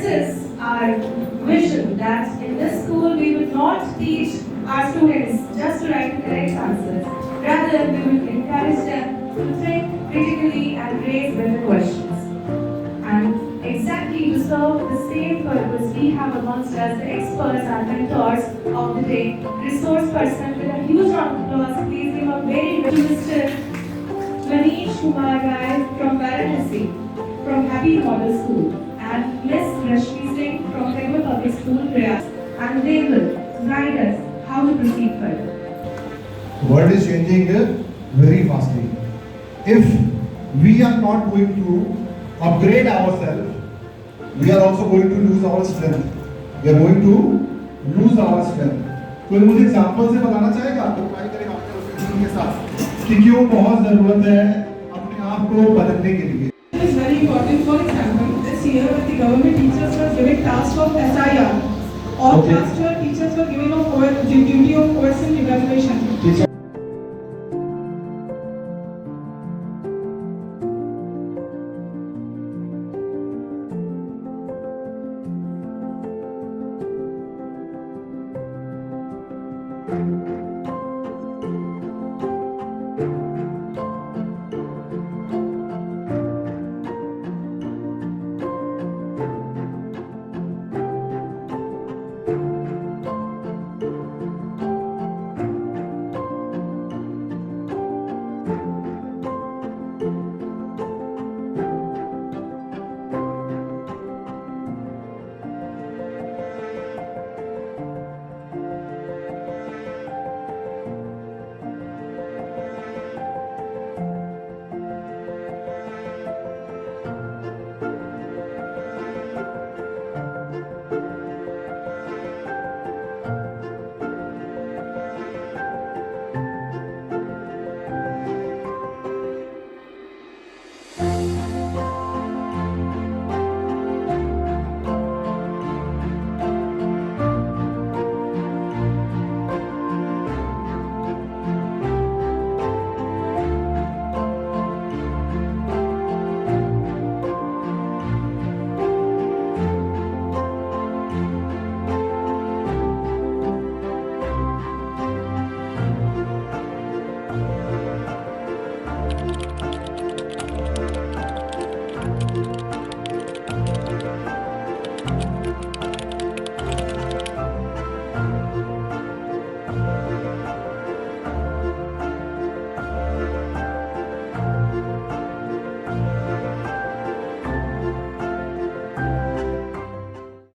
this is our vision that in this school we will not teach our students just to write the correct answers. Rather, we will encourage them to think critically and raise better questions. And exactly to serve the same purpose, we have amongst us the experts and mentors of the day. Resource person with a huge round of applause. Please give a very big to Mr. Manish Kumar Rai from Varanasi, from Happy Model School, and Miss Rashmi Singh from Tegma Public School, Prayas. And they will guide us how to proceed further. The world is changing very fastly. If we are not going to upgrade ourselves, we are also going to lose our strength. We are going to lose our strength. कोई मुझे example से बताना चाहेगा तो try करेगा अपने उस के साथ कि क्यों बहुत जरूरत है अपने आप को बदलने के लिए. It is very important. For example, this year the government teachers were given task of SIR. All class 12 teachers were given a duty of coercive evaluation.